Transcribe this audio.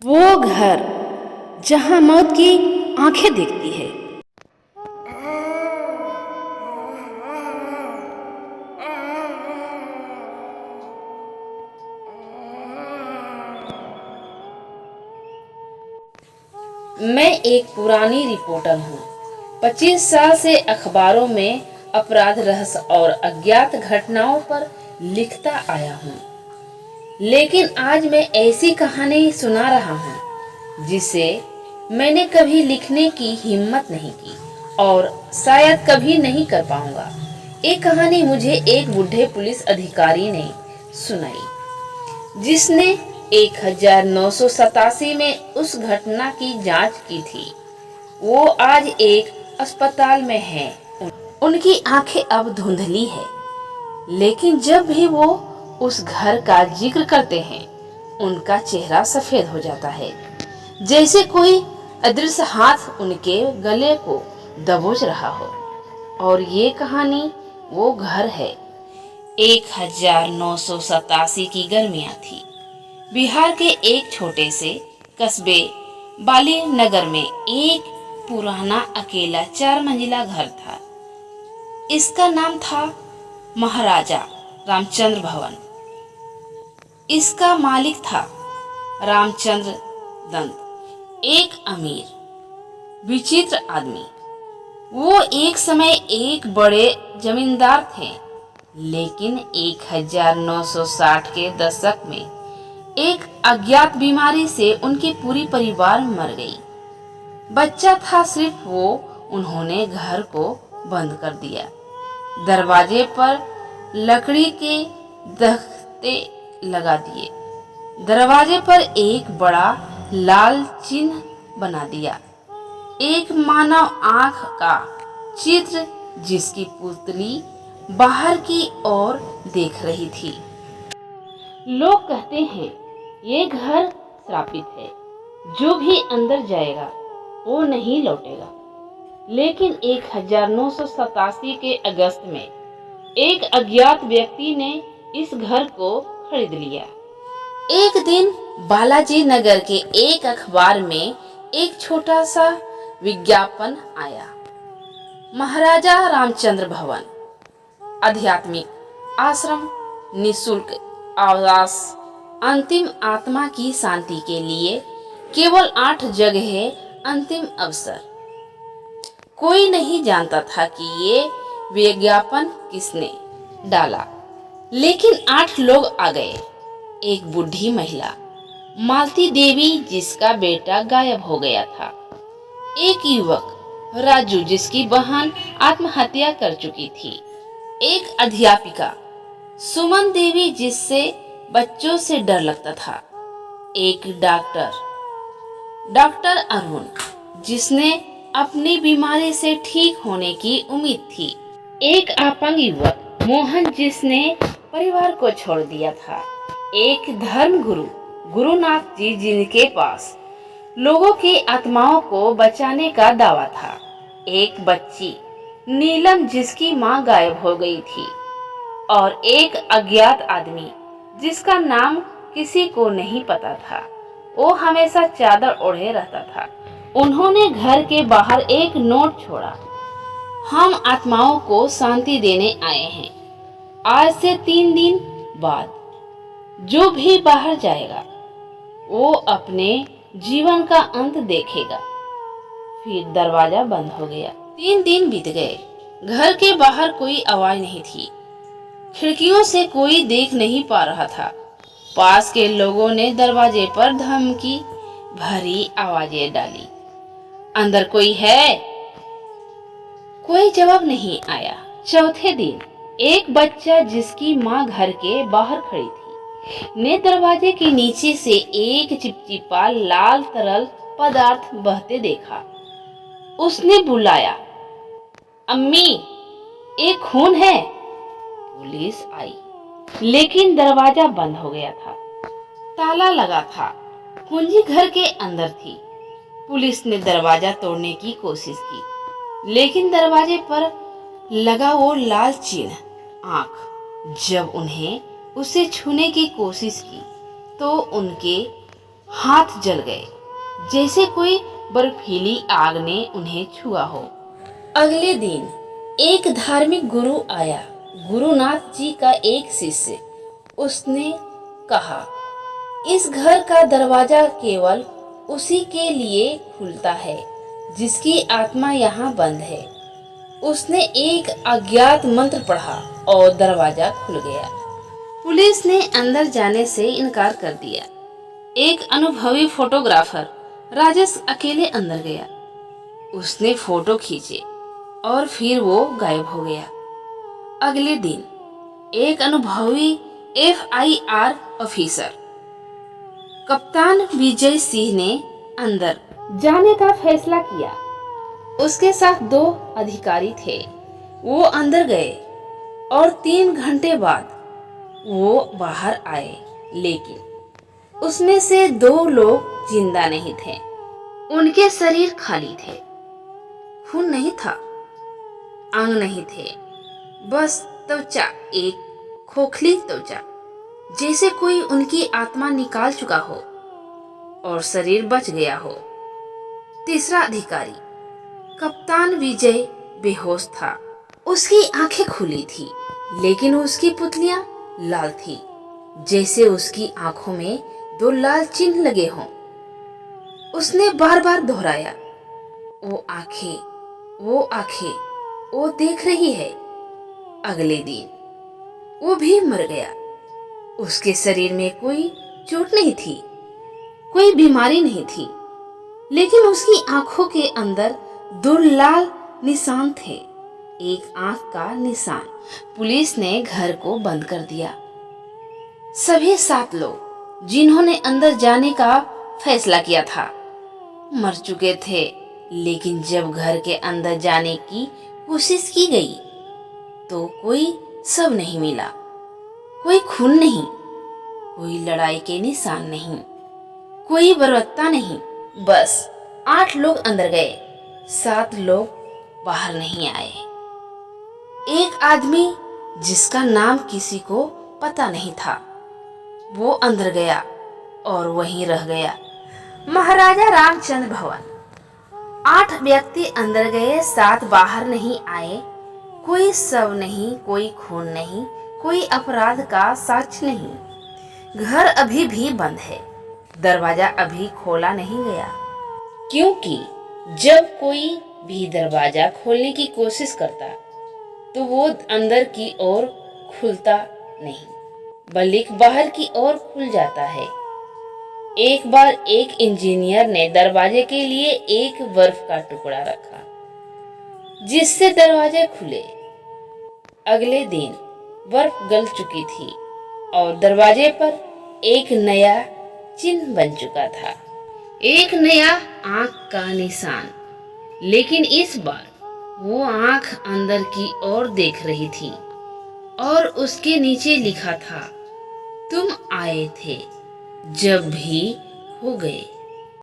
वो घर जहां मौत की आंखें देखती है। मैं एक पुरानी रिपोर्टर हूँ। 25 साल से अखबारों में अपराध रहस्य और अज्ञात घटनाओं पर लिखता आया हूँ, लेकिन आज मैं ऐसी कहानी सुना रहा हूँ जिसे मैंने कभी लिखने की हिम्मत नहीं की और शायद कभी नहीं कर पाऊंगा। ये कहानी मुझे एक बूढ़े पुलिस अधिकारी ने सुनाई, जिसने 1987 में उस घटना की जांच की थी। वो आज एक अस्पताल में है। उनकी आंखें अब धुंधली है, लेकिन जब भी वो उस घर का जिक्र करते हैं, उनका चेहरा सफेद हो जाता है, जैसे कोई अदृश्य हाथ उनके गले को दबोच रहा हो। और ये कहानी वो घर है। 1987 की गर्मियां थी। बिहार के एक छोटे से कस्बे बाली नगर में एक पुराना अकेला 4 मंजिला घर था। इसका नाम था महाराजा रामचंद्र भवन। इसका मालिक था रामचंद्र दंत, एक अमीर विचित्र आदमी। वो एक समय एक बड़े जमींदार थे, लेकिन 1960 के दशक में एक अज्ञात बीमारी से उनकी पूरी परिवार मर गई। बच्चा था सिर्फ वो। उन्होंने घर को बंद कर दिया। दरवाजे पर लकड़ी के तख्ते लगा दिए। दरवाजे पर एक बड़ा लाल चिन्ह बना दिया, एक मानव आंख का चित्र जिसकी पुतली बाहर की ओर देख रही थी। लोग कहते हैं ये घर श्रापित है, जो भी अंदर जाएगा वो नहीं लौटेगा। लेकिन 1987 के अगस्त में एक अज्ञात व्यक्ति ने इस घर को खरीद लिया। एक दिन बालाजी नगर के एक अखबार में एक छोटा सा विज्ञापन आया। महाराजा रामचंद्र भवन, आध्यात्मिक आश्रम, निःशुल्क आवास, अंतिम आत्मा की शांति के लिए केवल 8 जगह, अंतिम अवसर। कोई नहीं जानता था कि ये विज्ञापन किसने डाला, लेकिन 8 लोग आ गए। एक बूढ़ी महिला मालती देवी, जिसका बेटा गायब हो गया था। एक युवक राजू, जिसकी बहन आत्महत्या कर चुकी थी। एक अध्यापिका सुमन देवी, जिससे बच्चों से डर लगता था। एक डॉक्टर अरुण, जिसने अपनी बीमारी से ठीक होने की उम्मीद थी। एक अपंग युवक मोहन, जिसने परिवार को छोड़ दिया था। एक धर्म गुरु गुरुनाथ जी, जिनके पास लोगों की आत्माओं को बचाने का दावा था। एक बच्ची नीलम, जिसकी मां गायब हो गई थी। और एक अज्ञात आदमी, जिसका नाम किसी को नहीं पता था। वो हमेशा चादर ओढ़े रहता था। उन्होंने घर के बाहर एक नोट छोड़ा, हम आत्माओं को शांति देने आए हैं। आज से 3 दिन बाद जो भी बाहर जाएगा वो अपने जीवन का अंत देखेगा। फिर दरवाजा बंद हो गया। 3 दिन बीत गए। घर के बाहर कोई आवाज नहीं थी। खिड़कियों से कोई देख नहीं पा रहा था। पास के लोगों ने दरवाजे पर धमकी भरी आवाजें डाली, अंदर कोई है? कोई जवाब नहीं आया। चौथे दिन एक बच्चा, जिसकी मां घर के बाहर खड़ी थी, ने दरवाजे के नीचे से एक चिपचिपा लाल तरल पदार्थ बहते देखा। उसने बुलाया, अम्मी, एक खून है। पुलिस आई, लेकिन दरवाजा बंद हो गया था। ताला लगा था। कुंजी घर के अंदर थी। पुलिस ने दरवाजा तोड़ने की कोशिश की, लेकिन दरवाजे पर लगा वो लाल चिन्ह आंख। जब उन्हें उसे छूने की कोशिश की तो उनके हाथ जल गए, जैसे कोई बर्फीली आग ने उन्हें छुआ हो। अगले दिन एक धार्मिक गुरु आया, गुरुनाथ जी का एक शिष्य। उसने कहा, इस घर का दरवाजा केवल उसी के लिए खुलता है जिसकी आत्मा यहाँ बंद है। उसने एक अज्ञात मंत्र पढ़ा और दरवाजा खुल गया। पुलिस ने अंदर जाने से इनकार कर दिया। एक अनुभवी फोटोग्राफर राजेश अकेले अंदर गया। उसने फोटो खींचे और फिर वो गायब हो गया। अगले दिन एक अनुभवी FIR ऑफिसर कप्तान विजय सिंह ने अंदर जाने का फैसला किया। उसके साथ 2 अधिकारी थे। वो अंदर गए और 3 घंटे बाद वो बाहर आए, लेकिन उसमें से 2 लोग जिंदा नहीं थे। उनके शरीर खाली थे, खून नहीं था, अंग नहीं थे, बस त्वचा, एक खोखली त्वचा, जैसे कोई उनकी आत्मा निकाल चुका हो और शरीर बच गया हो। तीसरा अधिकारी कप्तान विजय बेहोश था। उसकी आंखें खुली थी, लेकिन उसकी पुतलियां लाल थी, जैसे उसकी आंखों में 2 लाल चिन्ह लगे हों। उसने बार बार दोहराया, वो आंखें, वो आंखें, वो देख रही है। अगले दिन वो भी मर गया। उसके शरीर में कोई चोट नहीं थी, कोई बीमारी नहीं थी, लेकिन उसकी आंखों के अंदर 2 लाल निशान थे, एक आंख का निशान। पुलिस ने घर को बंद कर दिया। सभी 7 लोग जिन्होंने अंदर जाने का फैसला किया था मर चुके थे, लेकिन जब घर के अंदर जाने की कोशिश की गई तो कोई शव नहीं मिला, कोई खून नहीं, कोई लड़ाई के निशान नहीं, कोई बर्बरता नहीं। बस 8 लोग अंदर गए, 7 लोग बाहर नहीं आए। एक आदमी जिसका नाम किसी को पता नहीं था, वो अंदर गया और वहीं रह गया। महाराजा रामचंद्र भवन। 8 व्यक्ति अंदर गए, 7 बाहर नहीं आए। कोई शव नहीं, कोई खून नहीं, कोई अपराध का साक्ष्य नहीं। घर अभी भी बंद है, दरवाजा अभी खोला नहीं गया, क्योंकि जब कोई भी दरवाजा खोलने की कोशिश करता तो वो अंदर की ओर खुलता नहीं, बल्कि बाहर की ओर खुल जाता है। एक बार एक इंजीनियर ने दरवाजे के लिए एक बर्फ का टुकड़ा रखा, जिससे दरवाजे खुले। अगले दिन बर्फ गल चुकी थी और दरवाजे पर एक नया चिन्ह बन चुका था, एक नया आंख का निशान। लेकिन इस बार वो आंख अंदर की ओर देख रही थी और उसके नीचे लिखा था, तुम आए थे, जब भी हो गए।